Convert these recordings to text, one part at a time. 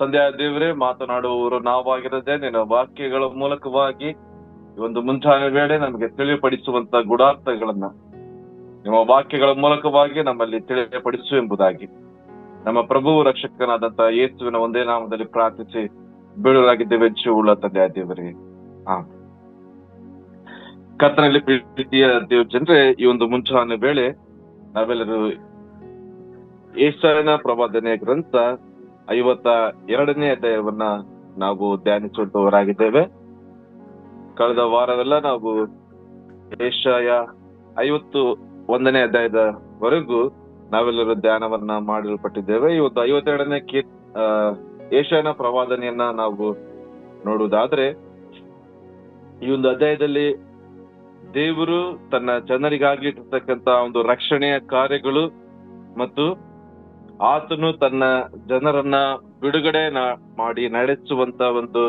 ತಂದೆಯ ದೇವರೇ, ಮಾತನಾಡುವವರು ನಾವಾಗಿರದೆ ನಿನ್ನ ವಾಕ್ಯಗಳ ಮೂಲಕವಾಗಿ ಈ ಒಂದು ಮುಂಚಾನೆ ವೇಳೆ ನಮಗೆ ತಿಳಿಯಪಡಿಸುವಂತ ಗುಡಾರ್ಥಗಳನ್ನ ನಿಮ್ಮ ವಾಕ್ಯಗಳ ಮೂಲಕವಾಗಿ ನಮ್ಮಲ್ಲಿ ತಿಳಿಯಪಡಿಸು ಎಂಬುದಾಗಿ ನಮ್ಮ ಪ್ರಭು ರಕ್ಷಕನಾದಂತಹ ಯೇಸುವಿನ ಒಂದೇ ನಾಮದಲ್ಲಿ ಪ್ರಾರ್ಥಿಸಿ ಬೀಳಲಾಗಿದ್ದೇವೆ. ಜೀವವುಳ್ಳ ತಂದೆಯ ದೇವರೇ, ಕರ್ತನಲ್ಲಿ ಪ್ರೀತಿಯ ದೇವ ಜನರೇ, ಈ ಒಂದು ಮುಂಚಾನೆ ವೇಳೆ ನಾವೆಲ್ಲರೂ ಯೆಶಾಯನ ಪ್ರವಾದನೆಯ ಗ್ರಂಥ 52ನೇ ಅಧ್ಯಾಯವನ್ನ ನಾವು ಧ್ಯಾನಿಸುವಂತವರಾಗಿದ್ದೇವೆ. ಕಳೆದ ವಾರವೆಲ್ಲ ನಾವು ಯೆಶಾಯ 51ನೇ ಅಧ್ಯಾಯದವರೆಗೂ ನಾವೆಲ್ಲರೂ ಧ್ಯಾನವನ್ನ ಮಾಡಲ್ಪಟ್ಟಿದ್ದೇವೆ. ಈ ಒಂದು 52ನೇ ಯೆಶಾಯನ ಪ್ರವಾದನೆಯನ್ನ ನಾವು ನೋಡುವುದಾದ್ರೆ, ಈ ಒಂದು ಅಧ್ಯಾಯದಲ್ಲಿ ದೇವರು ತನ್ನ ಜನರಿಗಾಗಿ ಇಟ್ಟಿರ್ತಕ್ಕಂತ ಒಂದು ರಕ್ಷಣೆಯ ಕಾರ್ಯಗಳು ಮತ್ತು ಆತನು ತನ್ನ ಜನರನ್ನ ಬಿಡುಗಡೆ ಮಾಡಿ ನಡೆಸುವಂತ ಒಂದು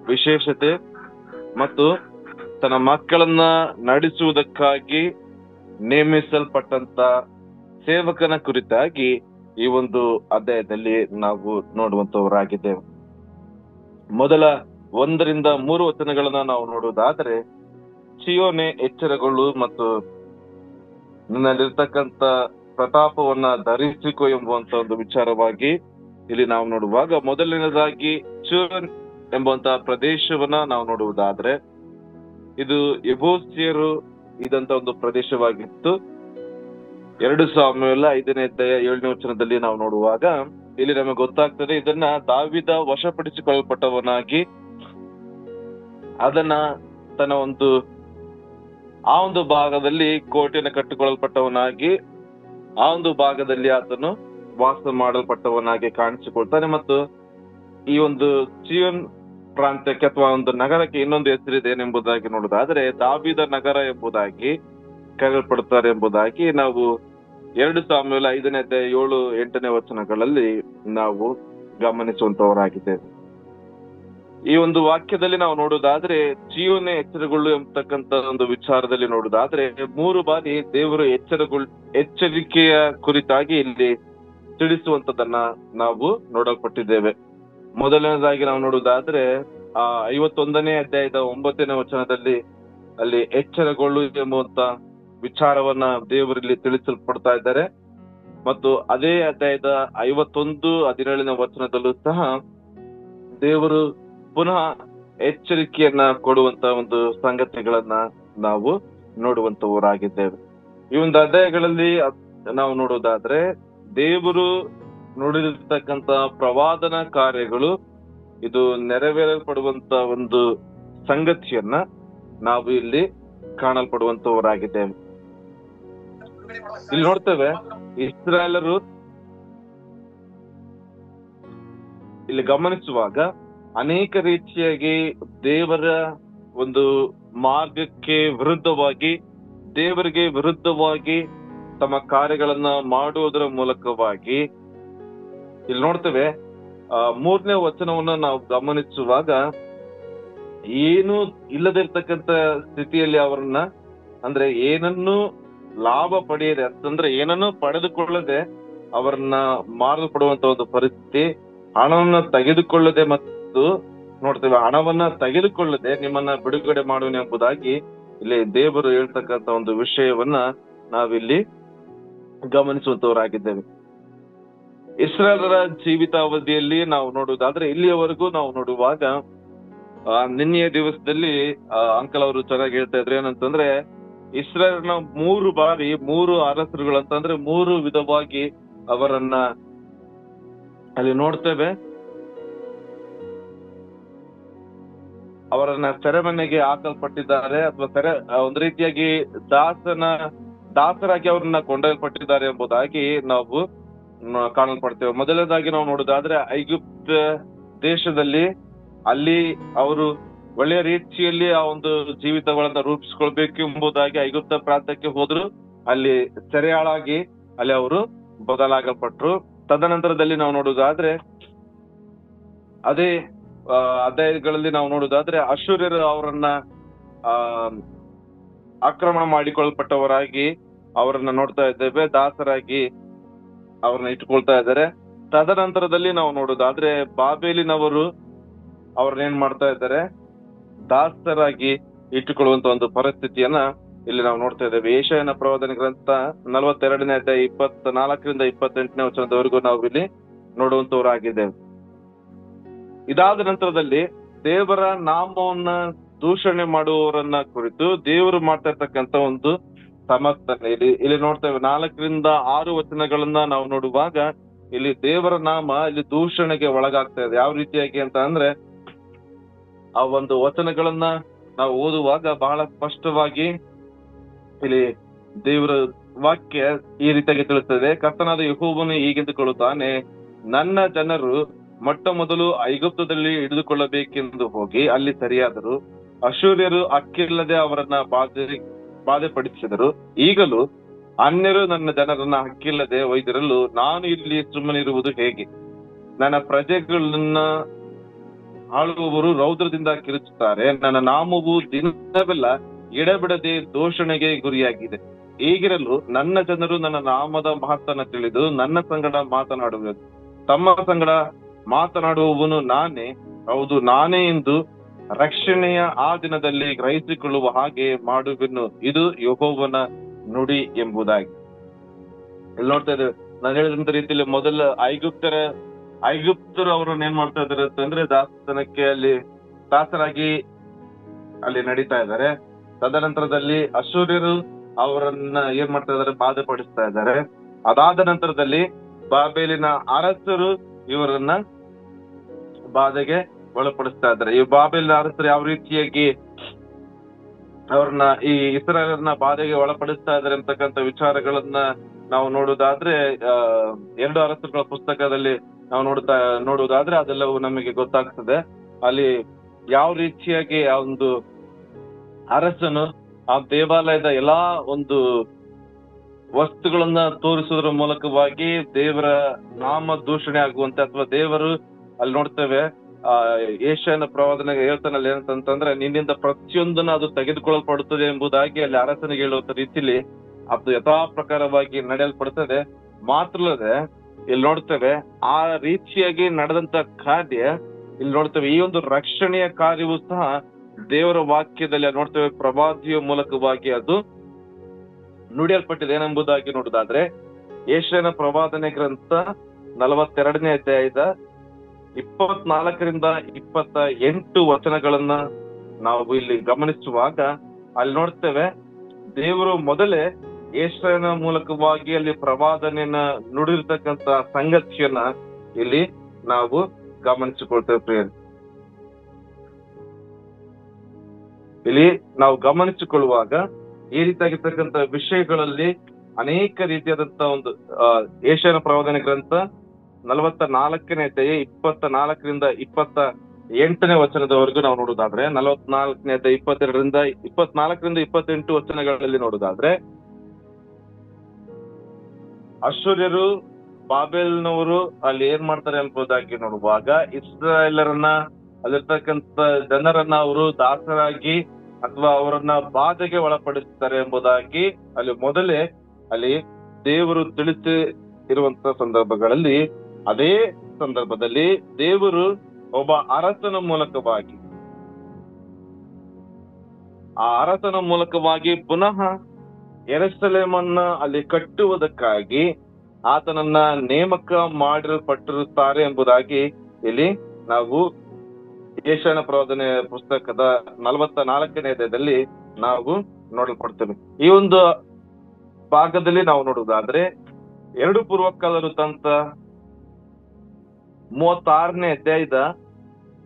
ವಿಶೇಷತೆ ಮತ್ತು ತನ್ನ ಮಕ್ಕಳನ್ನ ನಡೆಸುವುದಕ್ಕಾಗಿ ನೇಮಿಸಲ್ಪಟ್ಟಂತ ಸೇವಕನ ಕುರಿತಾಗಿ ಈ ಒಂದು ಅಧ್ಯಾಯದಲ್ಲಿ ನಾವು ನೋಡುವಂತವರಾಗಿದ್ದೇವೆ. ಮೊದಲ 1-3 ವಚನಗಳನ್ನ ನಾವು ನೋಡುವುದಾದ್ರೆ, ಚೀಯೋನೆ ಎಚ್ಚರಗೊಳ್ಳು ಮತ್ತು ನನ್ನಲ್ಲಿರ್ತಕ್ಕಂಥ ಪ್ರತಾಪವನ್ನ ಧರಿಸಿಕೊ ಎಂಬುವಂತ ಒಂದು ವಿಚಾರವಾಗಿ ಇಲ್ಲಿ ನಾವು ನೋಡುವಾಗ, ಮೊದಲನೇದಾಗಿ ಚೀಯೋನ್ ಎಂಬುವಂತ ಪ್ರದೇಶವನ್ನ ನಾವು ನೋಡುವುದಾದ್ರೆ, ಇದು ಯೆಬೂಸಿಯರು ಇದಂತ ಒಂದು ಪ್ರದೇಶವಾಗಿತ್ತು. 2 ಸಾಮುವೇಲ 5ನೇ ಅಧ್ಯಾಯ 7ನೇ ವಚನದಲ್ಲಿ ನಾವು ನೋಡುವಾಗ ಇಲ್ಲಿ ನಮಗೆ ಗೊತ್ತಾಗ್ತದೆ, ಇದನ್ನ ದಾವೀದ ವಶಪಡಿಸಿಕೊಳ್ಳಲ್ಪಟ್ಟವನಾಗಿ ಅದನ್ನ ತನ್ನ ಆ ಒಂದು ಭಾಗದಲ್ಲಿ ಕೋಟೆಯನ್ನು ಕಟ್ಟಿಕೊಳ್ಳಲ್ಪಟ್ಟವನಾಗಿ ಆ ಒಂದು ಭಾಗದಲ್ಲಿ ಆತನು ವಾಸ ಮಾಡಲ್ಪಟ್ಟವನಾಗಿ ಕಾಣಿಸಿಕೊಳ್ತಾನೆ. ಮತ್ತು ಈ ಒಂದು ಚೀಯೋನ್ ಪ್ರಾಂತ್ಯಕ್ಕೆ ಅಥವಾ ಒಂದು ನಗರಕ್ಕೆ ಇನ್ನೊಂದು ಹೆಸರಿದೆ ಏನೆಂಬುದಾಗಿ ನೋಡುವುದಾದ್ರೆ, ದಾವೀದ ನಗರ ಎಂಬುದಾಗಿ ಕರೆಯಲ್ಪಡುತ್ತಾರೆ ಎಂಬುದಾಗಿ ನಾವು 2 ಸಾಮುವೇಲ 5ನೇ ಅಧ್ಯಾಯ 7-8ನೇ ವಚನಗಳಲ್ಲಿ ನಾವು ಗಮನಿಸುವಂತವರಾಗಿದ್ದೇವೆ. ಈ ಒಂದು ವಾಕ್ಯದಲ್ಲಿ ನಾವು ನೋಡುವುದಾದ್ರೆ, ಚೀಯೋನೆ ಎಚ್ಚರಗೊಳ್ಳು ಎಂಬತಕ್ಕಂತ ಒಂದು ವಿಚಾರದಲ್ಲಿ ನೋಡುವುದಾದ್ರೆ 3 ಬಾರಿ ದೇವರು ಎಚ್ಚರಿಕೆಯ ಕುರಿತಾಗಿ ಇಲ್ಲಿ ತಿಳಿಸುವಂತದನ್ನ ನಾವು ನೋಡಲ್ಪಟ್ಟಿದ್ದೇವೆ. ಮೊದಲನೇದಾಗಿ ನಾವು ನೋಡುವುದಾದ್ರೆ 51ನೇ ಅಧ್ಯಾಯದ 9ನೇ ವಚನದಲ್ಲಿ ಅಲ್ಲಿ ಎಚ್ಚರಗೊಳ್ಳು ಎಂಬುವಂತ ವಿಚಾರವನ್ನ ದೇವರಲ್ಲಿ ತಿಳಿಸಲ್ಪಡ್ತಾ ಇದ್ದಾರೆ. ಮತ್ತು ಅದೇ ಅಧ್ಯಾಯದ 51-17ನೇ ವಚನದಲ್ಲೂ ಸಹ ದೇವರು ಪುನಃ ಎಚ್ಚರಿಕೆಯನ್ನ ಕೊಡುವಂತ ಒಂದು ಸಂಗತಿಗಳನ್ನ ನಾವು ನೋಡುವಂತವರಾಗಿದ್ದೇವೆ. ಈ ಒಂದು ಅಧ್ಯಾಯಗಳಲ್ಲಿ ನಾವು ನೋಡುವುದಾದ್ರೆ, ದೇವರು ನುಡಿದಿರ್ತಕ್ಕಂತ ಪ್ರವಾದನ ಕಾರ್ಯಗಳು ಇದು ನೆರವೇರಲ್ಪಡುವಂತ ಒಂದು ಸಂಗತಿಯನ್ನ ನಾವು ಇಲ್ಲಿ ಕಾಣಲ್ಪಡುವಂತವರಾಗಿದ್ದೇವೆ. ಇಲ್ಲಿ ನೋಡ್ತೇವೆ, ಇಸ್ರಾಯೇಲರು ಇಲ್ಲಿ ಗಮನಿಸುವಾಗ ಅನೇಕ ರೀತಿಯಾಗಿ ದೇವರ ಒಂದು ಮಾರ್ಗಕ್ಕೆ ವಿರುದ್ಧವಾಗಿ, ದೇವರಿಗೆ ವಿರುದ್ಧವಾಗಿ ತಮ್ಮ ಕಾರ್ಯಗಳನ್ನ ಮಾಡುವುದರ ಮೂಲಕವಾಗಿ ಇಲ್ಲಿ ನೋಡ್ತೇವೆ. 3ನೇ ವಚನವನ್ನ ನಾವು ಗಮನಿಸುವಾಗ, ಏನು ಇಲ್ಲದಿರ್ತಕ್ಕಂಥ ಸ್ಥಿತಿಯಲ್ಲಿ ಅವರನ್ನ, ಅಂದ್ರೆ ಏನನ್ನು ಲಾಭ ಪಡೆಯದೆ ಅಂತಂದ್ರೆ ಏನನ್ನು ಪಡೆದುಕೊಳ್ಳದೆ ಅವರನ್ನ ಮಾರಲ್ಪಡುವಂತ ಒಂದು ಪರಿಸ್ಥಿತಿ, ಹಣವನ್ನ ತೆಗೆದುಕೊಳ್ಳದೆ ಮತ್ತು ನೋಡ್ತೇವೆ ಹಣವನ್ನ ತೆಗೆದುಕೊಳ್ಳದೆ ನಿಮ್ಮನ್ನ ಬಿಡುಗಡೆ ಮಾಡುವನು ಎಂಬುದಾಗಿ ಇಲ್ಲಿ ದೇವರು ಹೇಳ್ತಕ್ಕಂತ ಒಂದು ವಿಷಯವನ್ನ ನಾವಿಲ್ಲಿ ಗಮನಿಸುವಂತವರಾಗಿದ್ದೇವೆ. ಇಸ್ರಾಯೇಲರ ಜೀವಿತಾವಧಿಯಲ್ಲಿ ನಾವು ನೋಡುವುದಾದ್ರೆ, ಇಲ್ಲಿಯವರೆಗೂ ನಾವು ನೋಡುವಾಗ ನಿನ್ನೆಯ ದಿವಸದಲ್ಲಿ ಅಂಕಲ್ ಅವರು ಚೆನ್ನಾಗಿ ಹೇಳ್ತಾ ಇದ್ರು. ಏನಂತಂದ್ರೆ, ಇಸ್ರಾಯೇಲ್ನ 3 ಬಾರಿ 3 ಅರಸರುಗಳು ಅಂತಂದ್ರೆ 3 ವಿಧವಾಗಿ ಅವರನ್ನ ಅಲ್ಲಿ ನೋಡ್ತೇವೆ. ಅವರನ್ನ ಸೆರೆಮನೆಗೆ ಹಾಕಲ್ಪಟ್ಟಿದ್ದಾರೆ ಅಥವಾ ಒಂದು ರೀತಿಯಾಗಿ ದಾಸರಾಗಿ ಅವ್ರನ್ನ ಕೊಂಡೊಯ್ಯಲ್ಪಟ್ಟಿದ್ದಾರೆ ಎಂಬುದಾಗಿ ನಾವು ಕಾಣಲ್ಪಡ್ತೇವೆ. ಮೊದಲನೇದಾಗಿ ನಾವು ನೋಡುವುದಾದ್ರೆ, ಐಗುಪ್ತ ದೇಶದಲ್ಲಿ ಅಲ್ಲಿ ಅವರು ಒಳ್ಳೆಯ ರೀತಿಯಲ್ಲಿ ಆ ಒಂದು ಜೀವಿತಗಳನ್ನ ರೂಪಿಸ್ಕೊಳ್ಬೇಕು ಎಂಬುದಾಗಿ ಐಗುಪ್ತ ಪ್ರಾಂತ್ಯಕ್ಕೆ ಹೋದ್ರು. ಅಲ್ಲಿ ಸೆರೆಯಾಳಾಗಿ ಅಲ್ಲಿ ಅವರು ಬದಲಾಗಲ್ಪಟ್ರು. ತದನಂತರದಲ್ಲಿ ನಾವು ನೋಡುವುದಾದ್ರೆ, ಅದೇ ಅಧ್ಯಾಯಗಳಲ್ಲಿ ನಾವು ನೋಡುವುದಾದ್ರೆ ಅಶ್ಶೂರ್ಯರು ಅವರನ್ನ ಆಕ್ರಮಣ ಮಾಡಿಕೊಳ್ಳಲ್ಪಟ್ಟವರಾಗಿ ಅವರನ್ನ ನೋಡ್ತಾ ಇದ್ದೇವೆ. ದಾಸರಾಗಿ ಅವ್ರನ್ನ ಇಟ್ಕೊಳ್ತಾ ಇದ್ದಾರೆ. ತದನಂತರದಲ್ಲಿ ನಾವು ನೋಡೋದಾದ್ರೆ ಬಾಬೇಲಿನವರು ಅವ್ರನ್ನೇನ್ ಮಾಡ್ತಾ ಇದ್ದಾರೆ, ದಾಸರಾಗಿ ಇಟ್ಟುಕೊಳ್ಳುವಂತ ಒಂದು ಪರಿಸ್ಥಿತಿಯನ್ನ ಇಲ್ಲಿ ನಾವು ನೋಡ್ತಾ ಇದ್ದೇವೆ. ಯೆಶಾಯನ ಪ್ರವಾದನೆ ಗ್ರಂಥ 42ನೇ ಅಧ್ಯಾಯ 24ರಿಂದ 28ನೇ ವಚನದವರೆಗೂ ನಾವು ಇಲ್ಲಿ ನೋಡುವಂತವರಾಗಿದ್ದೇವೆ. ಇದಾದ ನಂತರದಲ್ಲಿ ದೇವರ ನಾಮವನ್ನ ದೂಷಣೆ ಮಾಡುವವರನ್ನ ಕುರಿತು ದೇವರು ಮಾಡ್ತಾ ಇರ್ತಕ್ಕಂಥ ಒಂದು ಸಮರ್ಥನೆ ಇಲ್ಲಿ ನೋಡ್ತೇವೆ. 4ರಿಂದ 6 ವಚನಗಳನ್ನ ನಾವು ನೋಡುವಾಗ ಇಲ್ಲಿ ದೇವರ ನಾಮ ಇಲ್ಲಿ ದೂಷಣೆಗೆ ಒಳಗಾಗ್ತಾ ಇದೆ. ಯಾವ ರೀತಿಯಾಗಿ ಅಂತ ಅಂದ್ರೆ, ಆ ಒಂದು ವಚನಗಳನ್ನ ನಾವು ಓದುವಾಗ ಬಹಳ ಸ್ಪಷ್ಟವಾಗಿ ಇಲ್ಲಿ ದೇವರ ವಾಕ್ಯ ಈ ರೀತಿಯಾಗಿ ತಿಳಿಸ್ತದೆ. ಕರ್ತನಾದ ಯೆಹೋವನು ಹೀಗೆಂದುಕೊಳ್ಳುತ್ತಾನೆ, ನನ್ನ ಜನರು ಮೊಟ್ಟ ಮೊದಲು ಐಗುಪ್ತದಲ್ಲಿ ಹಿಡಿದುಕೊಳ್ಳಬೇಕೆಂದು ಹೋಗಿ ಅಲ್ಲಿ ಸರಿಯಾದರು. ಅಶ್ಶೂರ್ಯರು ಅಕ್ಕಿಲ್ಲದೆ ಅವರನ್ನ ಬಾಧೆ ಪಡಿಸಿದರು. ಈಗಲೂ ಅನ್ಯರು ನನ್ನ ಜನರನ್ನ ಹಕ್ಕಿಲ್ಲದೆ ಒಯ್ದಿರಲು ನಾನು ಇಲ್ಲಿ ಸುಮ್ಮನಿರುವುದು ಹೇಗೆ? ನನ್ನ ಪ್ರಜೆಗಳನ್ನ ಆಳುವವರು ರೌದ್ರದಿಂದ ಕಿರುಚುತ್ತಾರೆ. ನನ್ನ ನಾಮವು ದಿನವೆಲ್ಲ ಎಡಬಿಡದೆ ದೂಷಣೆಗೆ ಗುರಿಯಾಗಿದೆ. ಹೀಗಿರಲು ನನ್ನ ಜನರು ನನ್ನ ನಾಮದ ಮಹತ್ತನ್ನ ತಿಳಿದು ನನ್ನ ಸಂಗಡ ಮಾತನಾಡುವುದು. ತಮ್ಮ ಸಂಗಡ ಮಾತನಾಡುವವನು ನಾನೇ, ಹೌದು ನಾನೇ ಎಂದು ರಕ್ಷಣೆಯ ಆ ದಿನದಲ್ಲಿ ಗ್ರಹಿಸಿಕೊಳ್ಳುವ ಹಾಗೆ ಮಾಡುವೆನು. ಇದು ಯೆಹೋವನ ನುಡಿ ಎಂಬುದಾಗಿ ಇಲ್ಲಿ ನೋಡ್ತಾ ಇದ್ದೇವೆ. ನಾನು ಹೇಳಿದಂತ ರೀತಿಯಲ್ಲಿ ಮೊದಲ ಐಗುಪ್ತರು ಅವರನ್ನ ಏನ್ ಮಾಡ್ತಾ ಇದಾರೆ ಅಂತಂದ್ರೆ, ದಾಸತನಕ್ಕೆ ಅಲ್ಲಿ ದಾಸರಾಗಿ ಅಲ್ಲಿ ನಡೀತಾ ಇದ್ದಾರೆ. ತದನಂತರದಲ್ಲಿ ಅಶ್ಶೂರ್ಯರು ಅವರನ್ನ ಏನ್ ಮಾಡ್ತಾ ಇದಾರೆ, ಬಾಧೆ ಪಡಿಸ್ತಾ ಇದ್ದಾರೆ. ಅದಾದ ನಂತರದಲ್ಲಿ ಬಾಬೇಲಿನ ಅರಸರು ಇವರನ್ನ ಬಾಧೆಗೆ ಒಳಪಡಿಸ್ತಾ ಇದ್ದಾರೆ. ಈ ಬಾಬೇಲಿನ ಅರಸರು ಯಾವ ರೀತಿಯಾಗಿ ಅವ್ರನ್ನ ಈ ಇಸ್ರಾಯೇಲರನ್ನ ಬಾಧೆಗೆ ಒಳಪಡಿಸ್ತಾ ಇದ್ದಾರೆ ಅಂತಕ್ಕಂಥ ವಿಚಾರಗಳನ್ನ ನಾವು ನೋಡುವುದಾದ್ರೆ 2 ಅರಸರುಗಳ ಪುಸ್ತಕದಲ್ಲಿ ನಾವು ನೋಡುವುದಾದ್ರೆ ಅದೆಲ್ಲವೂ ನಮಗೆ ಗೊತ್ತಾಗ್ತದೆ. ಅಲ್ಲಿ ಯಾವ ರೀತಿಯಾಗಿ ಆ ಒಂದು ಅರಸನು ಆ ದೇವಾಲಯದ ಎಲ್ಲಾ ಒಂದು ವಸ್ತುಗಳನ್ನ ತೋರಿಸುವುದರ ಮೂಲಕವಾಗಿ ದೇವರ ನಾಮ ದೂಷಣೆ ಆಗುವಂತೆ, ಅಥವಾ ದೇವರು ಅಲ್ಲಿ ನೋಡ್ತೇವೆ ಯೆಶಾಯನ ಪ್ರವಾದನೆಗೆ ಹೇಳ್ತಾನಲ್ಲಿ ಏನಂತಂದ್ರೆ, ನಿನ್ನಿಂದ ಪ್ರತಿಯೊಂದನ್ನು ಅದು ತೆಗೆದುಕೊಳ್ಳಲ್ಪಡುತ್ತದೆ ಎಂಬುದಾಗಿ ಅಲ್ಲಿ ಅರಸನಿಗೆ ಹೇಳುವಂತ ರೀತಿಲಿ ಅದು ಯಥಾ ಪ್ರಕಾರವಾಗಿ ನಡೆಯಲ್ಪಡುತ್ತದೆ. ಮಾತ್ರ ಅಲ್ಲದೆ ಇಲ್ಲಿ ನೋಡ್ತೇವೆ ಆ ರೀತಿಯಾಗಿ ನಡೆದಂತ ಕಾರ್ಯ ಇಲ್ಲಿ ನೋಡ್ತೇವೆ. ಈ ಒಂದು ರಕ್ಷಣೆಯ ಕಾರ್ಯವೂ ಸಹ ದೇವರ ವಾಕ್ಯದಲ್ಲಿ ನೋಡ್ತೇವೆ, ಪ್ರವಾದಿಯ ಮೂಲಕವಾಗಿ ಅದು ನುಡಿಯಲ್ಪಟ್ಟಿದೆ ಏನೆಂಬುದಾಗಿ ನೋಡುವುದಾದ್ರೆ, ಯೆಶಾಯನ ಪ್ರವಾದನೆ ಗ್ರಂಥ 42ನೇ ಅಧ್ಯಾಯದ 24ರಿಂದ 28 ವಚನಗಳನ್ನ ನಾವು ಇಲ್ಲಿ ಗಮನಿಸುವಾಗ ಅಲ್ಲಿ ನೋಡ್ತೇವೆ, ದೇವರು ಮೊದಲೇ ಯೆಶಾಯನ ಮೂಲಕವಾಗಿ ಅಲ್ಲಿ ಪ್ರವಾದನೆಯನ್ನ ನುಡಿರ್ತಕ್ಕಂತ ಸಂಗತಿಯನ್ನ ಇಲ್ಲಿ ನಾವು ಗಮನಿಸಿಕೊಳ್ತೇವೆ. ಪ್ರಿಯರೇ, ಇಲ್ಲಿ ನಾವು ಗಮನಿಸಿಕೊಳ್ಳುವಾಗ ಈ ರೀತಿಯಾಗಿರ್ತಕ್ಕಂಥ ವಿಷಯಗಳಲ್ಲಿ ಅನೇಕ ರೀತಿಯಾದಂತಹ ಒಂದು ಯೆಶಾಯನ ಪ್ರವಾದನೆ ಗ್ರಂಥ 44ನೇ ಅಧ್ಯಾಯ 24ರಿಂದ 28ನೇ ವಚನದವರೆಗೂ ನಾವು ನೋಡುವುದಾದ್ರೆ, 44ನೇ ಅಧ್ಯಾಯ 24ರಿಂದ 28 ವಚನಗಳಲ್ಲಿ ನೋಡುವುದಾದ್ರೆ, ಅಶ್ಶೂರ್ಯರು ಬಾಬೇಲ್ನವರು ಅಲ್ಲಿ ಏನ್ ಮಾಡ್ತಾರೆ ಎಂಬುದಾಗಿ ನೋಡುವಾಗ, ಇಸ್ರಾಯೇಲರನ್ನ ಅಲ್ಲಿರ್ತಕ್ಕಂಥ ಜನರನ್ನ ಅವರು ದಾಸರಾಗಿ ಅಥವಾ ಅವರನ್ನ ಬಾಧೆಗೆ ಒಳಪಡಿಸ್ತಾರೆ ಎಂಬುದಾಗಿ ಅಲ್ಲಿ ಮೊದಲೇ ಅಲ್ಲಿ ದೇವರು ತಿಳಿಸಿ ಇರುವಂತ ಸಂದರ್ಭಗಳಲ್ಲಿ, ಅದೇ ಸಂದರ್ಭದಲ್ಲಿ ದೇವರು ಒಬ್ಬ ಅರಸನ ಮೂಲಕವಾಗಿ ಆ ಅರಸನ ಮೂಲಕವಾಗಿ ಪುನಃ ಯೆರೂಸಲೇಮನ್ನ ಅಲ್ಲಿ ಕಟ್ಟುವುದಕ್ಕಾಗಿ ಆತನನ್ನ ನೇಮಕ ಮಾಡಲ್ಪಟ್ಟಿರುತ್ತಾರೆ ಎಂಬುದಾಗಿ ಇಲ್ಲಿ ನಾವು ಯೆಶಾಯನ ಪ್ರವಾದನೆ ಪುಸ್ತಕದ 44ನೇ ಅಧ್ಯಾಯದಲ್ಲಿ ನಾವು ನೋಡಲ್ಪಡ್ತೇವೆ. ಈ ಒಂದು ಭಾಗದಲ್ಲಿ ನಾವು ನೋಡುವುದಾದ್ರೆ 2 ಪೂರ್ವಕಾಲ ವೃತ್ತಾಂತ 36ನೇ ಅಧ್ಯಾಯದ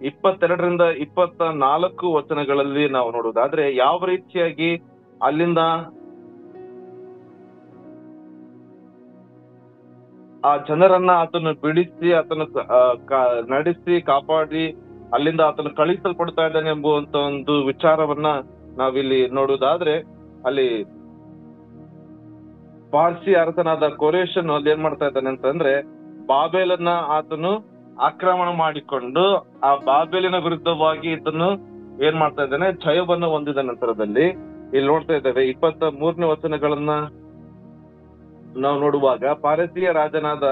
22ರಿಂದ 24 ವಚನಗಳಲ್ಲಿ ನಾವು ನೋಡುವುದಾದ್ರೆ, ಯಾವ ರೀತಿಯಾಗಿ ಅಲ್ಲಿಂದ ಆ ಜನರನ್ನ ಆತನು ಬಿಡಿಸಿ ಆತನು ನಡೆಸಿ ಕಾಪಾಡಿ ಅಲ್ಲಿಂದ ಆತನು ಕಳಿಸಲ್ಪಡ್ತಾ ಇದ್ದಾನೆ ಎಂಬುವಂತ ಒಂದು ವಿಚಾರವನ್ನ ನಾವಿಲ್ಲಿ ನೋಡುವುದಾದ್ರೆ, ಅಲ್ಲಿ ಪಾರ್ಸಿ ಅರಸನಾದ ಕೋರೇಷನ್ ಅಲ್ಲಿ ಏನ್ ಮಾಡ್ತಾ ಇದ್ದಾನೆ ಅಂತಂದ್ರೆ, ಬಾಬೇಲನ್ನ ಆತನು ಆಕ್ರಮಣ ಮಾಡಿಕೊಂಡು ಆ ಬಾಬೇಲಿನ ವಿರುದ್ಧವಾಗಿ ಇದನ್ನು ಏನ್ ಮಾಡ್ತಾ ಇದ್ದಾನೆ, ಜಯವನ್ನು ಹೊಂದಿದ ನಂತರದಲ್ಲಿ ಇಲ್ಲಿ ನೋಡ್ತಾ ಇದ್ದೇವೆ 23ನೇ ವಚನಗಳನ್ನ ನಾವು ನೋಡುವಾಗ, ಪಾರಸಿಯ ರಾಜನಾದ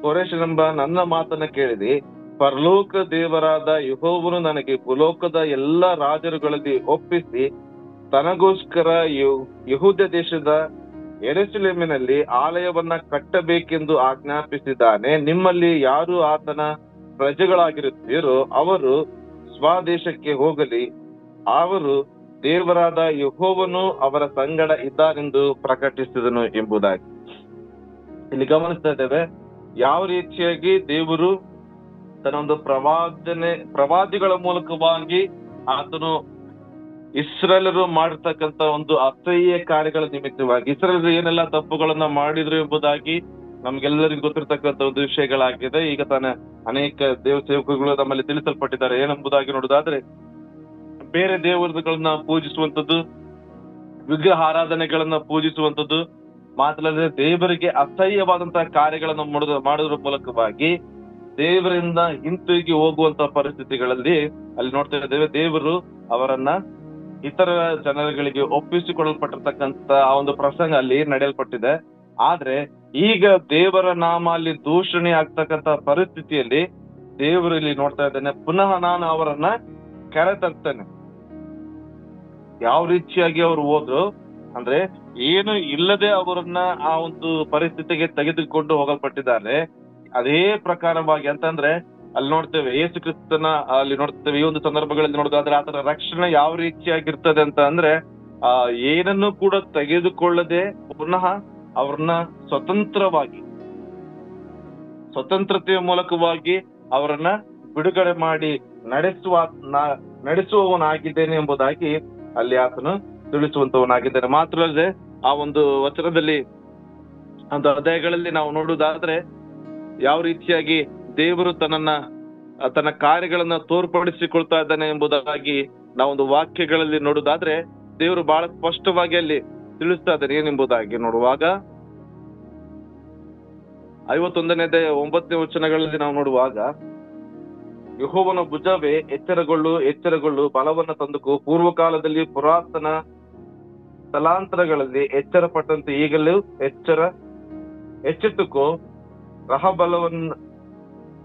ಕೋರೆಷನೆಂಬ ನನ್ನ ಮಾತನ್ನ ಕೇಳಿದಿ. ಪರಲೋಕ ದೇವರಾದ ಯೆಹೋವನು ನನಗೆ ಭೂಲೋಕದ ಎಲ್ಲ ರಾಜರುಗಳಲ್ಲಿ ಒಪ್ಪಿಸಿ ತನಗೋಸ್ಕರ ಯೆಹೂದ ದೇಶದ ಯೆರೂಸಲೇಮಿನಲ್ಲಿ ಆಲಯವನ್ನ ಕಟ್ಟಬೇಕೆಂದು ಆಜ್ಞಾಪಿಸಿದ್ದಾನೆ. ನಿಮ್ಮಲ್ಲಿ ಯಾರು ಆತನ ಪ್ರಜೆಗಳಾಗಿರುತ್ತೀರೋ ಅವರು ಸ್ವದೇಶಕ್ಕೆ ಹೋಗಲಿ. ಅವರು ದೇವರಾದ ಯೆಹೋವನು ಅವರ ಸಂಗಡ ಇದ್ದಾರೆಂದು ಪ್ರಕಟಿಸಿದನು ಎಂಬುದಾಗಿ ಇಲ್ಲಿ ಗಮನಿಸ್ತಾ ಇದ್ದೇವೆ. ಯಾವ ರೀತಿಯಾಗಿ ದೇವರು ತನ್ನ ಒಂದು ಪ್ರವಾದಿಗಳ ಮೂಲಕವಾಗಿ ಆತನು ಇಸ್ರಾಯೇಲರು ಮಾಡಿರ್ತಕ್ಕಂತ ಒಂದು ಅಸಹ್ಯ ಕಾರ್ಯಗಳ ನಿಮಿತ್ತವಾಗಿ ಇಸ್ರಾಯೇಲರು ಏನೆಲ್ಲ ತಪ್ಪುಗಳನ್ನ ಮಾಡಿದ್ರು ಎಂಬುದಾಗಿ ನಮ್ಗೆಲ್ಲರಿಗೂ ಗೊತ್ತಿರ್ತಕ್ಕಂಥ ಒಂದು ವಿಷಯಗಳಾಗಿದೆ. ಈಗ ತಾನೇ ಅನೇಕ ದೇವ ಸೇವಕಗಳು ನಮ್ಮಲ್ಲಿ ತಿಳಿಸಲ್ಪಟ್ಟಿದ್ದಾರೆ. ಏನೆಂಬುದಾಗಿ ನೋಡುದಾದ್ರೆ, ಬೇರೆ ದೇವರುಗಳನ್ನ ಪೂಜಿಸುವಂಥದ್ದು, ವಿಗ್ರಹ ಆರಾಧನೆಗಳನ್ನ ಪೂಜಿಸುವಂಥದ್ದು ಮಾತ್ರಲ್ಲದೆ ದೇವರಿಗೆ ಅಸಹ್ಯವಾದಂತಹ ಕಾರ್ಯಗಳನ್ನು ಮಾಡೋದ್ರ ಮೂಲಕವಾಗಿ ದೇವರಿಂದ ಹಿಂತಿರುಗಿ ಹೋಗುವಂತಹ ಪರಿಸ್ಥಿತಿಗಳಲ್ಲಿ ಅಲ್ಲಿ ನೋಡ್ತಾ ಇದ್ದೇವೆ. ದೇವರು ಅವರನ್ನ ಇತರ ಜನರುಗಳಿಗೆ ಒಪ್ಪಿಸಿಕೊಳ್ಳಲ್ಪಟ್ಟಿರ್ತಕ್ಕಂತ ಆ ಒಂದು ಪ್ರಸಂಗ ಅಲ್ಲಿ ನಡೆಯಲ್ಪಟ್ಟಿದೆ. ಆದ್ರೆ ಈಗ ದೇವರ ನಾಮ ಅಲ್ಲಿ ದೂಷಣೆ ಆಗ್ತಕ್ಕಂತ ಪರಿಸ್ಥಿತಿಯಲ್ಲಿ ದೇವರು ಇಲ್ಲಿ ನೋಡ್ತಾ ಇದ್ದೇನೆ, ಪುನಃ ನಾನು ಅವರನ್ನ ಕರೆತರ್ತೇನೆ. ಯಾವ ರೀತಿಯಾಗಿ ಅವರು ಹೋದ್ರು ಅಂದ್ರೆ ಏನು ಇಲ್ಲದೆ ಅವರನ್ನ ಆ ಒಂದು ಪರಿಸ್ಥಿತಿಗೆ ತೆಗೆದುಕೊಂಡು ಹೋಗಲ್ಪಟ್ಟಿದ್ದಾರೆ. ಅದೇ ಪ್ರಕಾರವಾಗಿ ಅಂತಂದ್ರೆ ಅಲ್ಲಿ ನೋಡ್ತೇವೆ ಯೇಸು ಕ್ರಿಸ್ತನ ಅಲ್ಲಿ ನೋಡ್ತೇವೆ. ಈ ಒಂದು ಸಂದರ್ಭಗಳಲ್ಲಿ ನೋಡೋದಾದ್ರೆ ಆತನ ರಕ್ಷಣೆ ಯಾವ ರೀತಿಯಾಗಿರ್ತದೆ ಅಂತ ಅಂದ್ರೆ ಏನನ್ನು ಕೂಡ ತೆಗೆದುಕೊಳ್ಳದೆ ಪುನಃ ಅವ್ರನ್ನ ಸ್ವತಂತ್ರತೆಯ ಮೂಲಕವಾಗಿ ಅವರನ್ನ ಬಿಡುಗಡೆ ಮಾಡಿ ನಡೆಸುವವನಾಗಿದ್ದೇನೆ ಎಂಬುದಾಗಿ ಅಲ್ಲಿ ಆತನು ತಿಳಿಸುವಂತವನಾಗಿದ್ದಾನೆ. ಮಾತ್ರ ಅಲ್ಲದೆ ಆ ಒಂದು ವಚನದಲ್ಲಿ ಒಂದು ಅಧ್ಯಾಯಗಳಲ್ಲಿ ನಾವು ನೋಡುವುದಾದ್ರೆ ಯಾವ ರೀತಿಯಾಗಿ ದೇವರು ತನ್ನ ಕಾರ್ಯಗಳನ್ನ ತೋರ್ಪಡಿಸಿಕೊಳ್ತಾ ಇದ್ದಾನೆ ಎಂಬುದಾಗಿ ನಾವೊಂದು ವಾಕ್ಯಗಳಲ್ಲಿ ನೋಡುವುದಾದ್ರೆ ದೇವರು ಬಹಳ ಸ್ಪಷ್ಟವಾಗಿ ಅಲ್ಲಿ ತಿಳಿಸ್ತಾ ಇದ್ದಾನೆ. ಏನೆಂಬುದಾಗಿ ನೋಡುವಾಗ 51ನೇ 9ನೇ ವಚನಗಳಲ್ಲಿ ನಾವು ನೋಡುವಾಗ, ಯೆಹೋವನ ಭುಜವೇ ಎಚ್ಚರಗೊಳ್ಳು, ಬಲವನ್ನ ತಂದುಕೋ. ಪೂರ್ವಕಾಲದಲ್ಲಿ ಪುರಾತನ ತಲಾಂತರಗಳಲ್ಲಿ ಎಚ್ಚರ ಪಟ್ಟಂತೆ ಈಗಲೂ ಎಚ್ಚೆತ್ತುಕೋ. ರಹಬಲವನ್ನ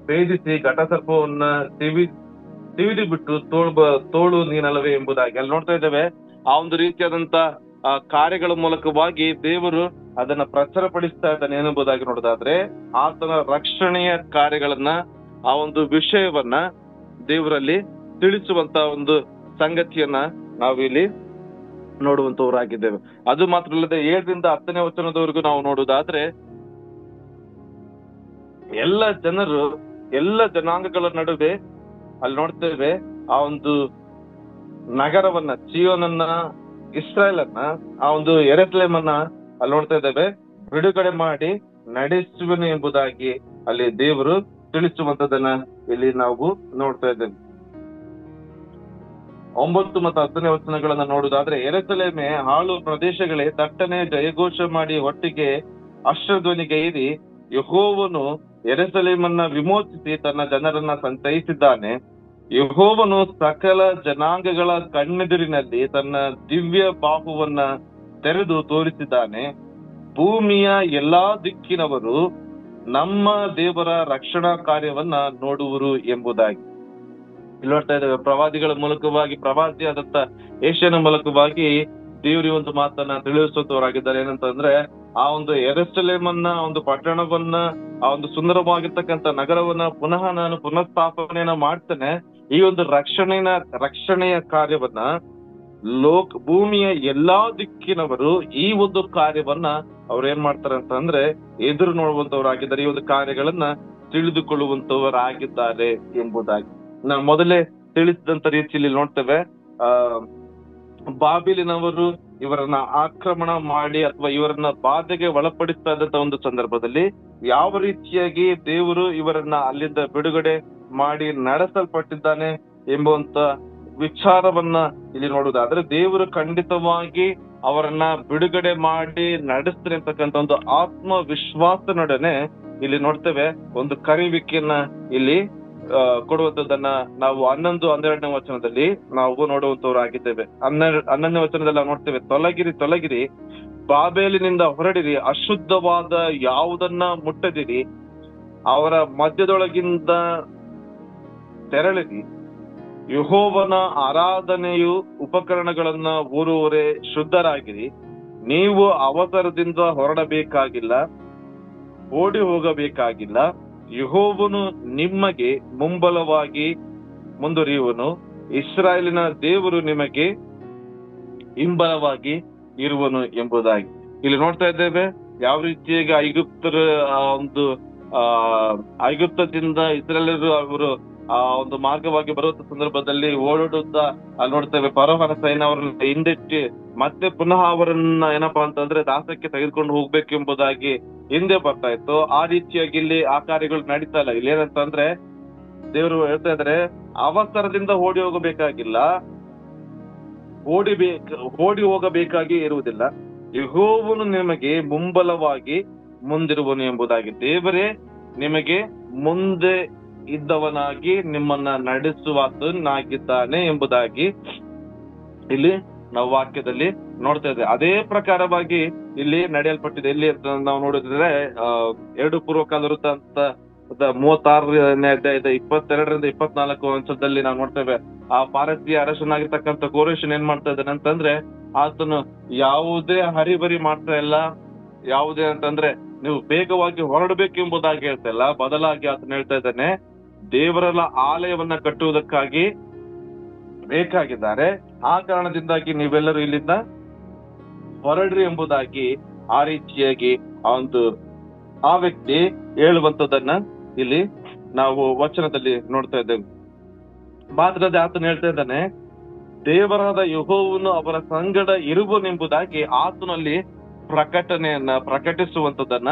ಭೇದಿಸಿ ಘಟಸರ್ಪವನ್ನ ತಿವಿದು ಬಿಟ್ಟು ತೋಳು ನೀನಲ್ಲವೇ ಎಂಬುದಾಗಿ ಅಲ್ಲಿ ನೋಡ್ತಾ ಇದ್ದೇವೆ. ಆ ಒಂದು ರೀತಿಯಾದಂತ ಕಾರ್ಯಗಳ ಮೂಲಕವಾಗಿ ದೇವರು ಅದನ್ನ ಪ್ರಚಾರಪಡಿಸ್ತಾ ಇದ್ದಾನೆ ಎನ್ನುವುದಾಗಿ ನೋಡೋದಾದ್ರೆ ಆತನ ರಕ್ಷಣೆಯ ಕಾರ್ಯಗಳನ್ನ ಆ ಒಂದು ವಿಷಯವನ್ನ ದೇವರಲ್ಲಿ ತಿಳಿಸುವಂತ ಒಂದು ಸಂಗತಿಯನ್ನ ನಾವು ಇಲ್ಲಿ ನೋಡುವಂತವರಾಗಿದ್ದೇವೆ. ಅದು ಮಾತ್ರ ಅಲ್ಲದೆ 7ರಿಂದ 10ನೇ ವಚನದವರೆಗೂ ನಾವು ನೋಡುವುದಾದ್ರೆ ಎಲ್ಲ ಜನಾಂಗಗಳ ನಡುವೆ ಅಲ್ಲಿ ನೋಡ್ತೇವೆ ಆ ಒಂದು ನಗರವನ್ನ, ಚೀಯೋನನ್ನ, ಇಸ್ರಾಯೇಲನ್ನ, ಆ ಒಂದು ಯೆರೂಸಲೇಮನ್ನ ಅಲ್ಲಿ ನೋಡ್ತಾ ಇದ್ದೇವೆ ಬಿಡುಗಡೆ ಮಾಡಿ ನಡೆಸುವನು ಎಂಬುದಾಗಿ ಅಲ್ಲಿ ದೇವರು ತಿಳಿಸುವಂತದನ್ನ ಇಲ್ಲಿ ನಾವು ನೋಡ್ತಾ ಇದ್ದೇವೆ. 9 ಮತ್ತು 10ನೇ ವಚನಗಳನ್ನ ನೋಡುವುದಾದ್ರೆ, ಯೆರೂಸಲೇಮೇ ಹಾಳು ಪ್ರದೇಶಗಳೇ, ತಟ್ಟನೆ ಜಯಘೋಷ ಮಾಡಿ ಒಟ್ಟಿಗೆ ಅಶ್ವಧ್ವನಿಗೈರಿ, ಯೆಹೋವನು ಯೆರೂಸಲೇಮನ್ನ ವಿಮೋಚಿಸಿ ತನ್ನ ಜನರನ್ನ ಸಂತೈಸಿದ್ದಾನೆ. ಯೆಹೋವನು ಸಕಲ ಜನಾಂಗಗಳ ಕಣ್ಣೆದುರಿನಲ್ಲಿ ತನ್ನ ದಿವ್ಯ ಬಾಹುವನ್ನ ತೆರೆದು ತೋರಿಸಿದ್ದಾನೆ. ಭೂಮಿಯ ಎಲ್ಲಾ ದಿಕ್ಕಿನವರು ನಮ್ಮ ದೇವರ ರಕ್ಷಣಾ ಕಾರ್ಯವನ್ನ ನೋಡುವರು ಎಂಬುದಾಗಿ ಇಲ್ಲಿ ನೋಡ್ತಾ ಇದ್ದೇವೆ. ಪ್ರವಾದಿಗಳ ಮೂಲಕವಾಗಿ, ಪ್ರವಾದಿಯಾದಂತ ಯೆಶಾಯನ ಮೂಲಕವಾಗಿ ದೇವರಿ ಒಂದು ಮಾತನ್ನ ತಿಳಿಸುವಂತವರಾಗಿದ್ದಾರೆ. ಏನಂತಂದ್ರೆ ಆ ಒಂದು ಯೆರೂಸಲೇಮನ್ನ, ಒಂದು ಪಟ್ಟಣವನ್ನ, ಆ ಒಂದು ಸುಂದರವಾಗಿರ್ತಕ್ಕಂಥ ನಗರವನ್ನ ಪುನಃ ನಾನು ಪುನಃಸ್ಥಾಪನೆಯನ್ನ ಮಾಡ್ತೇನೆ. ಈ ಒಂದು ರಕ್ಷಣೆಯ ಕಾರ್ಯವನ್ನ ಭೂಮಿಯ ಎಲ್ಲಾ ದಿಕ್ಕಿನವರು ಈ ಒಂದು ಕಾರ್ಯವನ್ನ ಅವ್ರು ಏನ್ ಮಾಡ್ತಾರೆ ಅಂತಂದ್ರೆ ಎದುರು ನೋಡುವಂತವರಾಗಿದ್ದಾರೆ. ಈ ಒಂದು ಕಾರ್ಯಗಳನ್ನ ತಿಳಿದುಕೊಳ್ಳುವಂತವರಾಗಿದ್ದಾರೆ ಎಂಬುದಾಗಿ ನಾವು ಮೊದಲೇ ತಿಳಿಸಿದಂತ ರೀತಿಯಲ್ಲಿ ನೋಡ್ತೇವೆ. ಬಾಬಿಲಿನವರು ಇವರನ್ನ ಆಕ್ರಮಣ ಮಾಡಿ ಅಥವಾ ಇವರನ್ನ ಬಾಧೆಗೆ ಒಳಪಡಿಸ್ತಾ ಇದ್ದಂತ ಒಂದು ಸಂದರ್ಭದಲ್ಲಿ ಯಾವ ರೀತಿಯಾಗಿ ದೇವರು ಇವರನ್ನ ಅಲ್ಲಿಂದ ಬಿಡುಗಡೆ ಮಾಡಿ ನಡೆಸಲ್ಪಟ್ಟಿದ್ದಾನೆ ಎಂಬುವಂತ ವಿಚಾರವನ್ನ ಇಲ್ಲಿ ನೋಡುವುದಾದ್ರೆ ದೇವರು ಖಂಡಿತವಾಗಿ ಅವರನ್ನ ಬಿಡುಗಡೆ ಮಾಡಿ ನಡೆಸ್ತಾರೆ ಅಂತಕ್ಕಂಥ ಒಂದು ಆತ್ಮವಿಶ್ವಾಸನೊಡನೆ ಇಲ್ಲಿ ನೋಡ್ತೇವೆ ಒಂದು ಕರೆಯುವಿಕೆಯನ್ನ ಇಲ್ಲಿ ಕೊಡುವಂತದನ್ನ ನಾವು 11-12ನೇ ವಚನದಲ್ಲಿ ನಾವು ನೋಡುವಂತವರಾಗಿದ್ದೇವೆ. 11ನೇ ವಚನದಲ್ಲಿ ನಾವು ನೋಡ್ತೇವೆ, ತೊಲಗಿರಿ, ಬಾಬೇಲಿನಿಂದ ಹೊರಡಿರಿ, ಅಶುದ್ಧವಾದ ಯಾವುದನ್ನ ಮುಟ್ಟದಿರಿ, ಅವರ ಮಧ್ಯದೊಳಗಿಂದ ತೆರಳಿರಿ. ಯೆಹೋವನ ಆರಾಧನೆಯು ಉಪಕರಣಗಳನ್ನ ಊರುವರೆ ಶುದ್ಧರಾಗಿರಿ. ನೀವು ಅವಸರದಿಂದ ಹೊರಡಬೇಕಾಗಿಲ್ಲ, ಓಡಿ ಹೋಗಬೇಕಾಗಿಲ್ಲ. ಯೆಹೋವನು ನಿಮಗೆ ಮುಂಬಲವಾಗಿ ಮುಂದುವರಿಯುವನು. ಇಸ್ರಾಯೇಲಿನ ದೇವರು ನಿಮಗೆ ಹಿಂಬಲವಾಗಿ ಇರುವನು ಎಂಬುದಾಗಿ ಇಲ್ಲಿ ನೋಡ್ತಾ ಇದ್ದೇವೆ. ಯಾವ ರೀತಿಯಾಗಿ ಐಗುಪ್ತರ ಒಂದು ಐಗುಪ್ತದಿಂದ ಇಸ್ರಾಯೇಲರು ಅವರು ಒಂದು ಮಾರ್ಗವಾಗಿ ಬರುವಂತ ಸಂದರ್ಭದಲ್ಲಿ ಓಡಾಡುತ್ತಾ ಅಲ್ಲಿ ನೋಡ್ತೇವೆ ಫರೋಹನ ಸೈನ್ಯ ಅವರನ್ನ ಹಿಂದೆಟ್ಟಿ ಮತ್ತೆ ಪುನಃ ಅವರನ್ನ ಏನಪ್ಪಾ ಅಂತಂದ್ರೆ ದಾಸಕ್ಕೆ ತೆಗೆದುಕೊಂಡು ಹೋಗ್ಬೇಕೆಂಬುದಾಗಿ ಹಿಂದೆ ಬರ್ತಾ ಇತ್ತು. ಆ ರೀತಿಯಾಗಿ ಇಲ್ಲಿ ಆ ಕಾರ್ಯಗಳು ನಡೀತಾ ಇಲ್ಲ. ಇಲ್ಲಿ ಏನಂತಂದ್ರೆ ದೇವರು ಹೇಳ್ತಾ ಇದ್ರೆ ಅವಸರದಿಂದ ಓಡಿ ಹೋಗಬೇಕಾಗಿಲ್ಲ, ಓಡಿ ಹೋಗಬೇಕಾಗಿ ಇರುವುದಿಲ್ಲ. ಯೆಹೋವನು ನಿಮಗೆ ಮುಂಬಲವಾಗಿ ಮುಂದಿರುವನು ಎಂಬುದಾಗಿ, ದೇವರೇ ನಿಮಗೆ ಮುಂದೆ ಇದ್ದವನಾಗಿ ನಿಮ್ಮನ್ನ ನಡೆಸುವಾತನಾಗಿದ್ದಾನೆ ಎಂಬುದಾಗಿ ಇಲ್ಲಿ ನಾವು ವಾಕ್ಯದಲ್ಲಿ ನೋಡ್ತಾ ಇದ್ದೇವೆ. ಅದೇ ಪ್ರಕಾರವಾಗಿ ಇಲ್ಲಿ ನಡೆಯಲ್ಪಟ್ಟಿದೆ. ಇಲ್ಲಿ ನಾವು ನೋಡಿದ್ರೆ 2 ಪೂರ್ವಕಾಲ ವೃತ್ತ ಅಂತ 36ನೇ ಅಧ್ಯಾಯದ 22ರಿಂದ 24 ಅಂಶದಲ್ಲಿ ನಾವು ನೋಡ್ತೇವೆ. ಆ ಪಾರಸಿಯ ಅರಸನಾಗಿರ್ತಕ್ಕಂಥ ಕೋರೇಶನ್ ಏನ್ ಮಾಡ್ತಾ ಇದ್ದಾನೆ ಅಂತಂದ್ರೆ, ಆತನು ಯಾವುದೇ ಹರಿಬರಿ ಮಾಡ್ತಾ ಇಲ್ಲ. ಯಾವುದೇ ಅಂತಂದ್ರೆ ನೀವು ಬೇಗವಾಗಿ ಹೊರಡಬೇಕು ಎಂಬುದಾಗಿ ಹೇಳ್ತಾ ಇಲ್ಲ, ಬದಲಾಗಿ ಆತನು ಹೇಳ್ತಾ ಇದ್ದಾನೆ ದೇವರ ಆಲಯವನ್ನ ಕಟ್ಟುವುದಕ್ಕಾಗಿ ಬೇಕಾಗಿದ್ದಾರೆ, ಆ ಕಾರಣದಿಂದಾಗಿ ನೀವೆಲ್ಲರೂ ಇಲ್ಲಿಂದ ಹೊರಡ್ರಿ ಎಂಬುದಾಗಿ ಆ ರೀತಿಯಾಗಿ ಆ ವ್ಯಕ್ತಿ ಹೇಳುವಂತದನ್ನ ಇಲ್ಲಿ ನಾವು ವಚನದಲ್ಲಿ ನೋಡ್ತಾ ಇದ್ದೇವೆ. ಮಾತ್ರದೇ ಆತನು ಹೇಳ್ತಾ ಇದ್ದಾನೆ ದೇವರಾದ ಯೆಹೋವನು ಅವರ ಸಂಗಡ ಇರುವನೆಂಬುದಾಗಿ ಆತನಲ್ಲಿ ಪ್ರಕಟಣೆಯನ್ನ ಪ್ರಕಟಿಸುವಂತದನ್ನ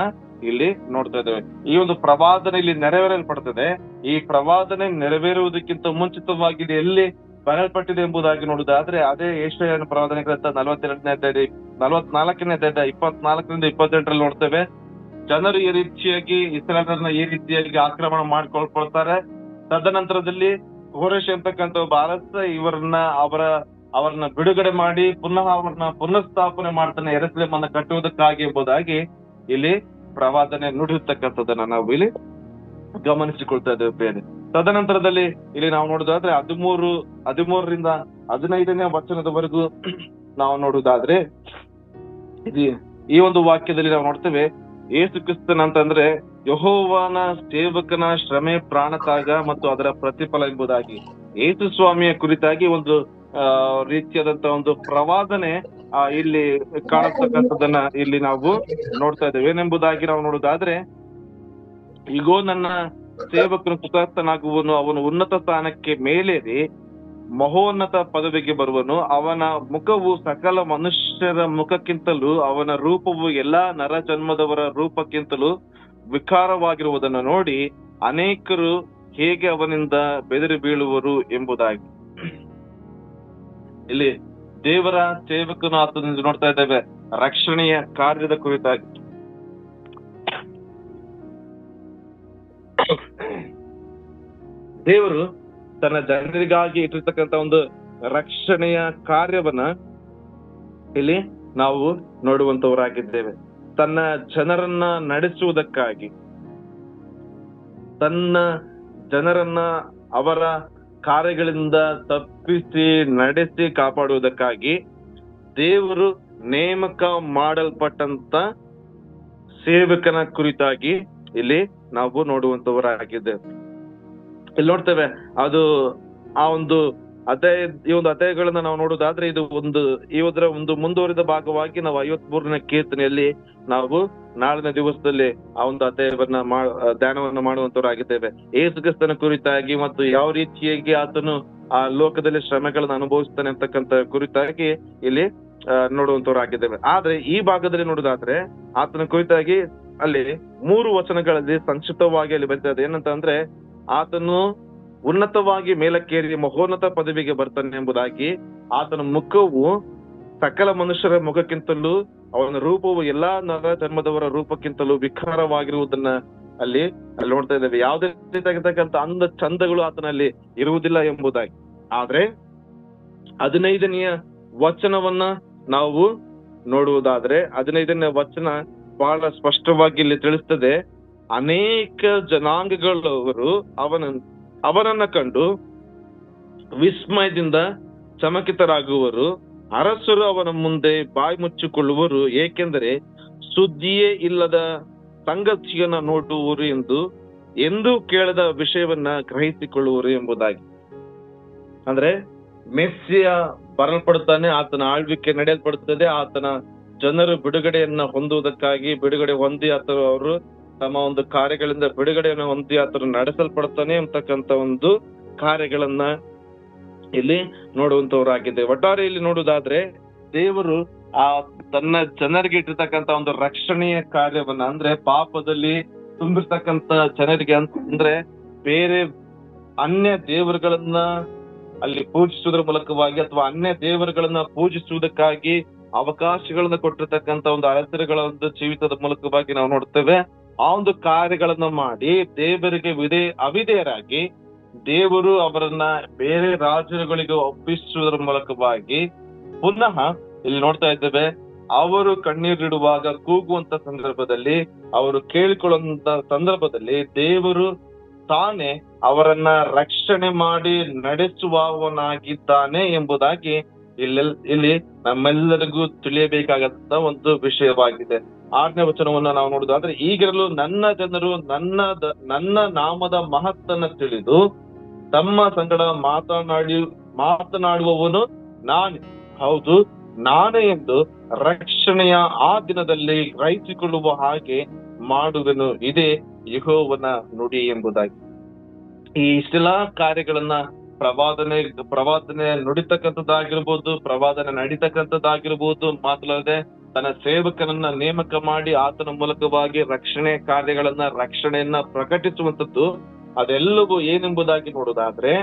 ಇಲ್ಲಿ ನೋಡ್ತಾ ಇದ್ದೇವೆ. ಈ ಒಂದು ಪ್ರವಾದನೆ ಇಲ್ಲಿ ನೆರವೇರಲ್ಪಡ್ತದೆ. ಈ ಪ್ರವಾದನೆ ನೆರವೇರುವುದಕ್ಕಿಂತ ಮುಂಚಿತವಾಗಿ ಎಲ್ಲಿ ಬರೆಯಲ್ಪಟ್ಟಿದೆ ಎಂಬುದಾಗಿ ನೋಡುವುದಾದ್ರೆ ಅದೇ ಯೆಶಾಯನ ಪ್ರವಾದನೆ ಗ್ರಂಥ 42ನೇ ಅಧ್ಯಾಯ 44ನೇ ಅಧ್ಯಾಯ 24ರಿಂದ 28ರಲ್ಲಿ ನೋಡ್ತೇವೆ. ಜನರು ಈ ರೀತಿಯಾಗಿ ಇಸ್ರಾಯೇಲರನ್ನ ಈ ರೀತಿಯಾಗಿ ಆಕ್ರಮಣ ಮಾಡ್ಕೊಳ್ಕೊಳ್ತಾರೆ. ತದನಂತರದಲ್ಲಿ ಕೋರೇಶ ಅಂತಕ್ಕಂಥ ಒಬ್ಬ ಅರಸ ಅವರನ್ನ ಬಿಡುಗಡೆ ಮಾಡಿ ಪುನಃ ಅವ್ರನ್ನ ಪುನಃಸ್ಥಾಪನೆ ಮಾಡ್ತಾನೆ ಯೆರೂಸಲೇಮನ್ನ ಕಟ್ಟುವುದಕ್ಕಾಗಿ ಎಂಬುದಾಗಿ ಇಲ್ಲಿ ಪ್ರವಾದನೆ ನುಡಿಯತಕ್ಕಂಥದ್ದನ್ನ ನಾವು ಇಲ್ಲಿ ಗಮನಿಸಿಕೊಳ್ತಾ ಇದ್ದೇವೆ ಬೇರೆ. ತದನಂತರದಲ್ಲಿ ಇಲ್ಲಿ ನಾವು ನೋಡುದಾದ್ರೆ 13ರಿಂದ 15ನೇ ವಚನದವರೆಗೂ ನಾವು ನೋಡುವುದಾದ್ರೆ ಈ ಒಂದು ವಾಕ್ಯದಲ್ಲಿ ನಾವು ನೋಡ್ತೇವೆ ಯೇಸು ಕ್ರಿಸ್ತನ ಅಂತಂದ್ರೆ ಯೆಹೋವನ ಸೇವಕನ ಶ್ರಮೆ ಪ್ರಾಣತ್ಯಾಗ ಮತ್ತು ಅದರ ಪ್ರತಿಫಲ ಎಂಬುದಾಗಿ ಯೇಸು ಸ್ವಾಮಿಯ ಕುರಿತಾಗಿ ಒಂದು ರೀತಿಯಾದಂತ ಒಂದು ಪ್ರವಾದನೆ ಇಲ್ಲಿ ಕಾಣತಕ್ಕಂಥದ್ದನ್ನ ಇಲ್ಲಿ ನಾವು ನೋಡ್ತಾ ಇದ್ದೇವೆ. ಏನೆಂಬುದಾಗಿ ನಾವು ನೋಡುವುದಾದ್ರೆ, ಈಗೋ ನನ್ನ ಸೇವಕನು ಕೃತಾರ್ಥನಾಗುವನು, ಅವನು ಉನ್ನತ ಸ್ಥಾನಕ್ಕೆ ಮೇಲೇರಿ ಮಹೋನ್ನತ ಪದವಿಗೆ ಬರುವನು. ಅವನ ಮುಖವು ಸಕಲ ಮನುಷ್ಯರ ಮುಖಕ್ಕಿಂತಲೂ ಅವನ ರೂಪವು ಎಲ್ಲಾ ನರ ಜನ್ಮದವರ ರೂಪಕ್ಕಿಂತಲೂ ವಿಕಾರವಾಗಿರುವುದನ್ನು ನೋಡಿ ಅನೇಕರು ಹೇಗೆ ಅವನಿಂದ ಬೆದರಿ ಬೀಳುವರು ಎಂಬುದಾಗಿ ಇಲ್ಲಿ ದೇವರ ಸೇವಕನು ಆತನಿಂದ ನೋಡ್ತಾ ಇದ್ದೇವೆ ರಕ್ಷಣೆಯ ಕಾರ್ಯದ ಕುರಿತಾಗಿ. ದೇವರು ತನ್ನ ಜನರಿಗಾಗಿ ಇಟ್ಟಿರ್ತಕ್ಕಂಥ ಒಂದು ರಕ್ಷಣೆಯ ಕಾರ್ಯವನ್ನ ಇಲ್ಲಿ ನಾವು ನೋಡುವಂತವರಾಗಿದ್ದೇವೆ. ತನ್ನ ಜನರನ್ನ ನಡೆಸುವುದಕ್ಕಾಗಿ, ತನ್ನ ಜನರನ್ನ ಅವರ ಕಾರ್ಯಗಳಿಂದ ತಪ್ಪಿಸಿ ನಡೆಸಿ ಕಾಪಾಡುವುದಕ್ಕಾಗಿ ದೇವರು ನೇಮಕ ಮಾಡಲ್ಪಟ್ಟಂತ ಸೇವಕನ ಕುರಿತಾಗಿ ಇಲ್ಲಿ ನಾವು ನೋಡುವಂತವರಾಗಿದ್ದೇವೆ. ಇಲ್ಲಿ ನೋಡ್ತೇವೆ ಅದು ಈ ಒಂದು ಅಧ್ಯಾಯಗಳನ್ನ ನಾವು ನೋಡುವುದಾದ್ರೆ ಇದು ಇದರ ಒಂದು ಮುಂದುವರಿದ ಭಾಗವಾಗಿ ನಾವು 53ನೇ ಕೀರ್ತನೆಯಲ್ಲಿ ನಾವು ನಾಳಿನ ದಿವಸದಲ್ಲಿ ಆ ಒಂದು ಅಧ್ಯಾಯವನ್ನ ಧ್ಯಾನವನ್ನ ಮಾಡುವಂತವರಾಗಿದ್ದೇವೆ. ಯೇಸು ಕ್ರಿಸ್ತನ ಕುರಿತಾಗಿ ಮತ್ತು ಯಾವ ರೀತಿಯಾಗಿ ಆತನು ಆ ಲೋಕದಲ್ಲಿ ಶ್ರಮೆಗಳನ್ನ ಅನುಭವಿಸ್ತಾನೆ ಅಂತಕ್ಕಂಥ ಕುರಿತಾಗಿ ಇಲ್ಲಿ ನೋಡುವಂತವರಾಗಿದ್ದೇವೆ. ಆದ್ರೆ ಈ ಭಾಗದಲ್ಲಿ ನೋಡುದಾದ್ರೆ ಆತನ ಕುರಿತಾಗಿ ಅಲ್ಲಿ 3 ವಚನಗಳಲ್ಲಿ ಸಂಕ್ಷಿಪ್ತವಾಗಿ ಅಲ್ಲಿ ಬರ್ತದೆ. ಏನಂತ ಅಂದ್ರೆ, ಆತನು ಉನ್ನತವಾಗಿ ಮೇಲಕ್ಕೇರಿ ಮಹೋನ್ನತ ಪದವಿಗೆ ಬರ್ತಾನೆ ಎಂಬುದಾಗಿ, ಆತನ ಮುಖವು ಸಕಲ ಮನುಷ್ಯರ ಮುಖಕ್ಕಿಂತಲೂ ಅವನ ರೂಪವು ಎಲ್ಲಾ ನರ ಜನ್ಮದವರ ರೂಪಕ್ಕಿಂತಲೂ ವಿಕಾರವಾಗಿರುವುದನ್ನ ಅಲ್ಲಿ ನೋಡ್ತಾ ಇದ್ದೇವೆ. ಯಾವುದೇ ರೀತಿಯಾಗಿರ್ತಕ್ಕಂಥ ಅಂದ ಚಂದಗಳು ಆತನಲ್ಲಿ ಇರುವುದಿಲ್ಲ ಎಂಬುದಾಗಿ. ಆದ್ರೆ 15ನೇ ವಚನವನ್ನ ನಾವು ನೋಡುವುದಾದ್ರೆ 15ನೇ ವಚನ ಬಹಳ ಸ್ಪಷ್ಟವಾಗಿ ಇಲ್ಲಿ ತಿಳಿಸ್ತದೆ. ಅನೇಕ ಜನಾಂಗಗಳವರು ಅವನನ್ನ ಕಂಡು ವಿಸ್ಮಯದಿಂದ ಚಮಕಿತರಾಗುವರು. ಅರಸರು ಅವನ ಮುಂದೆ ಬಾಯಿ ಮುಚ್ಚಿಕೊಳ್ಳುವರು, ಏಕೆಂದರೆ ಸುದ್ದಿಯೇ ಇಲ್ಲದ ಸಂಗತಿಯನ್ನ ನೋಡುವರು ಎಂದು ಕೇಳದ ವಿಷಯವನ್ನ ಗ್ರಹಿಸಿಕೊಳ್ಳುವರು ಎಂಬುದಾಗಿ. ಅಂದ್ರೆ ಮೆಸ್ಸಿಯ ಬರಲ್ಪಡುತ್ತಾನೆ, ಆತನ ಆಳ್ವಿಕೆ ನಡೆಯಲ್ಪಡುತ್ತದೆ, ಆತನ ಜನರು ಬಿಡುಗಡೆಯನ್ನ ಹೊಂದುವುದಕ್ಕಾಗಿ ಬಿಡುಗಡೆ ಹೊಂದಿ ಅಥವಾ ಅವರು ತಮ್ಮ ಒಂದು ಕಾರ್ಯಗಳಿಂದ ಬಿಡುಗಡೆಯನ್ನು ಹೊಂದಿ ಆತನು ನಡೆಸಲ್ಪಡ್ತಾನೆ ಅಂತಕ್ಕಂಥ ಒಂದು ಕಾರ್ಯಗಳನ್ನ ಇಲ್ಲಿ ನೋಡುವಂತವರಾಗಿದೆ. ಒಟ್ಟಾರೆ ಇಲ್ಲಿ ನೋಡುವುದಾದ್ರೆ ದೇವರು ಆ ತನ್ನ ಜನರಿಗೆ ಇಟ್ಟಿರ್ತಕ್ಕಂಥ ಒಂದು ರಕ್ಷಣೆಯ ಕಾರ್ಯವನ್ನ, ಅಂದ್ರೆ ಪಾಪದಲ್ಲಿ ತುಂಬಿರ್ತಕ್ಕಂಥ ಜನರಿಗೆ ಅಂದ್ರೆ ಬೇರೆ ಅನ್ಯ ದೇವರುಗಳನ್ನ ಅಲ್ಲಿ ಪೂಜಿಸುವುದರ ಮೂಲಕವಾಗಿ ಅಥವಾ ಅನ್ಯ ದೇವರುಗಳನ್ನ ಪೂಜಿಸುವುದಕ್ಕಾಗಿ ಅವಕಾಶಗಳನ್ನ ಕೊಟ್ಟಿರ್ತಕ್ಕಂಥ ಒಂದು ಅರಸರುಗಳ ಒಂದು ಜೀವಿತದ ಮೂಲಕವಾಗಿ ನಾವು ನೋಡ್ತೇವೆ. ಆ ಒಂದು ಕಾರ್ಯಗಳನ್ನ ಮಾಡಿ ದೇವರಿಗೆ ಅವಿಧೇಯರಾಗಿ ದೇವರು ಅವರನ್ನ ಬೇರೆ ರಾಜ್ಯಗಳಿಗೆ ಒಪ್ಪಿಸುವುದರ ಮೂಲಕವಾಗಿ ಪುನಃ ಇಲ್ಲಿ ನೋಡ್ತಾ ಇದ್ದೇವೆ, ಅವರು ಕಣ್ಣೀರಿಡುವಾಗ ಕೂಗುವಂತ ಸಂದರ್ಭದಲ್ಲಿ, ಅವರು ಕೇಳಿಕೊಳ್ಳುವಂತ ಸಂದರ್ಭದಲ್ಲಿ ದೇವರು ತಾನೇ ಅವರನ್ನ ರಕ್ಷಣೆ ಮಾಡಿ ನಡೆಸುವವನಾಗಿದ್ದಾನೆ ಎಂಬುದಾಗಿ ಇಲ್ಲಿ ನಮ್ಮೆಲ್ಲರಿಗೂ ತಿಳಿಯಬೇಕಾದಂತ ಒಂದು ವಿಷಯವಾಗಿದೆ. 6ನೇ ವಚನವನ್ನ ನಾವು ನೋಡುದಾದ್ರೆ, ಈಗಿರಲು ನನ್ನ ಜನರು ನನ್ನ ನಾಮದ ಮಹತ್ತನ್ನ ತಿಳಿದು ತಮ್ಮ ಸಂಗಡ ಮಾತನಾಡುವವನು ನಾನೇ, ಹೌದು ನಾನೇ ಎಂದು ರಕ್ಷಣೆಯ ಆ ದಿನದಲ್ಲಿ ಗ್ರಹಿಸಿಕೊಳ್ಳುವ ಹಾಗೆ ಮಾಡುವೆನು, ಇದೇ ಯೆಹೋವನ ನುಡಿ ಎಂಬುದಾಗಿ. ಈ ಇಷ್ಟೆಲ್ಲಾ ಕಾರ್ಯಗಳನ್ನ ಪ್ರವಾದನೆ ನುಡಿತಕ್ಕಂಥದ್ದಾಗಿರ್ಬೋದು, ಪ್ರವಾದನೆ ನಡೀತಕ್ಕಂಥದ್ದಾಗಿರ್ಬೋದು, ಮಾತ್ರಲ್ಲದೆ ತನ್ನ ಸೇವಕನನ್ನ ನೇಮಕ ಮಾಡಿ ಆತನ ಮೂಲಕವಾಗಿ ರಕ್ಷಣೆಯನ್ನ ಪ್ರಕಟಿಸುವಂತದ್ದು, ಅದೆಲ್ಲವೂ ಏನೆಂಬುದಾಗಿ ನೋಡುವುದಾದ್ರೆ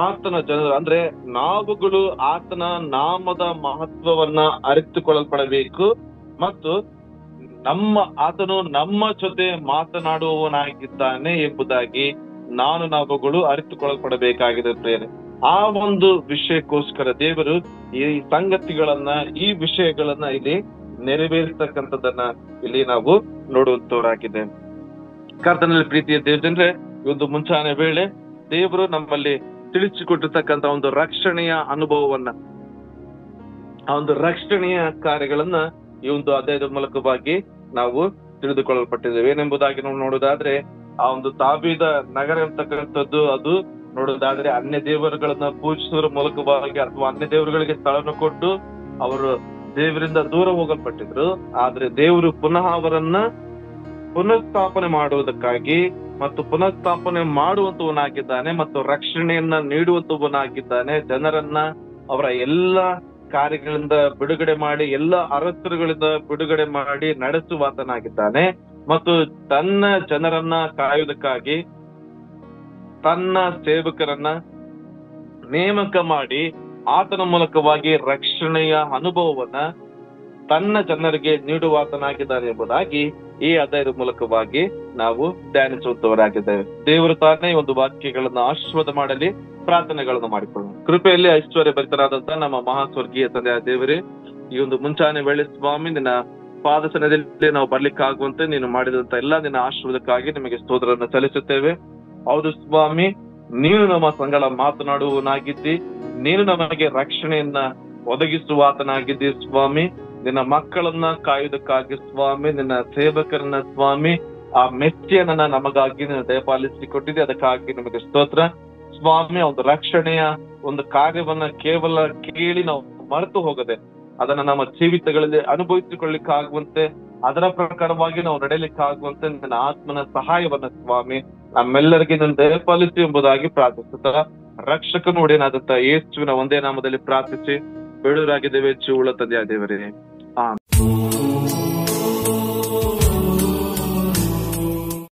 ಆತನ ಜನರು ಅಂದ್ರೆ ನಾವುಗಳು ಆತನ ನಾಮದ ಮಹತ್ವವನ್ನ ಅರಿತುಕೊಳ್ಳಲ್ಪಡಬೇಕು ಮತ್ತು ಆತನು ನಮ್ಮ ಜೊತೆ ಮಾತನಾಡುವವನಾಗಿದ್ದಾನೆ ಎಂಬುದಾಗಿ ನಾವುಗಳು ಅರಿತುಕೊಳ್ಳಲ್ಪಡಬೇಕಾಗಿದೆ ಪ್ರೇರೆ. ಆ ಒಂದು ವಿಷಯಕ್ಕೋಸ್ಕರ ದೇವರು ಈ ಸಂಗತಿಗಳನ್ನ, ಈ ವಿಷಯಗಳನ್ನ ಇಲ್ಲಿ ನೆರವೇರಿಸತಕ್ಕಂಥದ್ದನ್ನ ಇಲ್ಲಿ ನಾವು ನೋಡುವಂತವರಾಗಿದೆ. ಕರ್ತನಲ್ಲಿ ಪ್ರೀತಿಯ ದೇವಜನರೇ, ಈ ಒಂದು ಮುಂಚಾನೆ ವೇಳೆ ದೇವರು ನಮ್ಮಲ್ಲಿ ತಿಳಿಸಿಕೊಟ್ಟಿರ್ತಕ್ಕಂಥ ಒಂದು ರಕ್ಷಣೆಯ ಅನುಭವವನ್ನ, ಆ ಒಂದು ರಕ್ಷಣೆಯ ಕಾರ್ಯಗಳನ್ನ ಈ ಒಂದು ಅಧ್ಯಾಯದ ಮೂಲಕವಾಗಿ ನಾವು ತಿಳಿದುಕೊಳ್ಳಲ್ಪಟ್ಟಿದ್ದೇವೆ. ಏನೆಂಬುದಾಗಿ ನಾವು ನೋಡುವುದಾದ್ರೆ, ಆ ಒಂದು ದಾವೀದ ನಗರ ಅಂತಕ್ಕಂಥದ್ದು ಅದು ನೋಡುವುದಾದ್ರೆ ಅನ್ಯ ದೇವರುಗಳನ್ನ ಪೂಜಿಸುವ ಮೂಲಕವಾಗಿ ಅಥವಾ ಅನ್ಯ ದೇವರುಗಳಿಗೆ ಸ್ಥಳವನ್ನು ಕೊಟ್ಟು ಅವರು ದೇವರಿಂದ ದೂರ ಹೋಗಲ್ಪಟ್ಟಿದ್ರು. ಆದ್ರೆ ದೇವರು ಪುನಃ ಅವರನ್ನ ಪುನಃಸ್ಥಾಪನೆ ಮಾಡುವುದಕ್ಕಾಗಿ ಮತ್ತು ಪುನಃಸ್ಥಾಪನೆ ಮಾಡುವಂತವನಾಗಿದ್ದಾನೆ ಮತ್ತು ರಕ್ಷಣೆಯನ್ನ ನೀಡುವಂತವನಾಗಿದ್ದಾನೆ. ಜನರನ್ನ ಅವರ ಎಲ್ಲ ಕಾರ್ಯಗಳಿಂದ ಬಿಡುಗಡೆ ಮಾಡಿ, ಎಲ್ಲ ಅರಸರುಗಳಿಂದ ಬಿಡುಗಡೆ ಮಾಡಿ ನಡೆಸುವಾತನಾಗಿದ್ದಾನೆ ಮತ್ತು ತನ್ನ ಜನರನ್ನ ಕಾಯುವುದಕ್ಕಾಗಿ ತನ್ನ ಸೇವಕರನ್ನ ನೇಮಕ ಮಾಡಿ ಆತನ ಮೂಲಕವಾಗಿ ರಕ್ಷಣೆಯ ಅನುಭವವನ್ನ ತನ್ನ ಜನರಿಗೆ ನೀಡುವಾತನಾಗಿದ್ದಾನೆ ಎಂಬುದಾಗಿ ಈ ಅಧ್ಯಾಯದ ಮೂಲಕವಾಗಿ ನಾವು ಧ್ಯಾನಿಸುವಂತವರಾಗಿದ್ದೇವೆ. ದೇವರು ತಾನೇ ಒಂದು ವಾಕ್ಯಗಳನ್ನ ಆಶೀರ್ವಾದ ಮಾಡಲಿ. ಪ್ರಾರ್ಥನೆಗಳನ್ನು ಮಾಡಿಕೊಳ್ಳೋಣ. ಕೃಪೆಯಲ್ಲಿ ಐಶ್ವರ್ಯ ಭರಿತರಾದಂತ ನಮ್ಮ ಮಹಾಸ್ವರ್ಗೀಯ ತಂದೆಯ ದೇವರೇ, ಈ ಒಂದು ಮುಂಚಾನೆ ವೇಳೆ ಸ್ವಾಮಿ ನಿನ್ನ ಪಾದಸನದಲ್ಲಿ ನಾವು ಬರ್ಲಿಕ್ಕಾಗುವಂತೆ ನೀನು ಮಾಡಿದಂತ ಎಲ್ಲ ನಿನ್ನ ಆಶೀರ್ವಾದಕ್ಕಾಗಿ ನಿಮಗೆ ಸ್ತೋತ್ರವನ್ನು ಸಲ್ಲಿಸುತ್ತೇವೆ. ಹೌದು ಸ್ವಾಮಿ, ನೀನು ನಮ್ಮ ಸಂಗಡ ಮಾತನಾಡುವನಾಗಿದ್ದಿ, ನೀನು ನಮಗೆ ರಕ್ಷಣೆಯನ್ನ ಒದಗಿಸುವಾತನಾಗಿದ್ದಿ ಸ್ವಾಮಿ. ನಿನ್ನ ಮಕ್ಕಳನ್ನ ಕಾಯುವುದಕ್ಕಾಗಿ ಸ್ವಾಮಿ, ನಿನ್ನ ಸೇವಕರನ್ನ ಸ್ವಾಮಿ, ಆ ಮೆಚ್ಚಿಯನ್ನ ನಮಗಾಗಿ ನೀನು ದಯಪಾಲಿಸಿ ಕೊಟ್ಟಿದೆ, ಅದಕ್ಕಾಗಿ ನಿಮಗೆ ಸ್ತೋತ್ರ ಸ್ವಾಮಿ. ಒಂದು ರಕ್ಷಣೆಯ ಒಂದು ಕಾರ್ಯವನ್ನ ಕೇವಲ ಕೇಳಿ ನಾವು ಮರೆತು ಹೋಗದೆ ಅದನ್ನ ನಮ್ಮ ಜೀವಿತಗಳಲ್ಲಿ ಅನುಭವಿಸಿಕೊಳ್ಳಿಕ್ಕಾಗುವಂತೆ, ಅದರ ಪ್ರಕಾರವಾಗಿ ನಾವು ನಡೆಯಲಿಕ್ಕಾಗುವಂತೆ ನಿನ್ನ ಆತ್ಮನ ಸಹಾಯವನ್ನ ಸ್ವಾಮಿ ನಮ್ಮೆಲ್ಲರಿಗೆ ನೀನು ದಯಪಾಲಿಸಿ ಎಂಬುದಾಗಿ ಪ್ರಾರ್ಥಿಸುತ್ತಾ ರಕ್ಷಕನು ಒಡೆಯನಾದಂತ ಯೇಸುವಿನ ಒಂದೇ ನಾಮದಲ್ಲಿ ಪ್ರಾರ್ಥಿಸಿ ಬೇಡೂರಾಗಿದ್ದೇವೆ. ಜೀವವುಳ್ಳ ತಂದೆಯ ದೇವರೇ.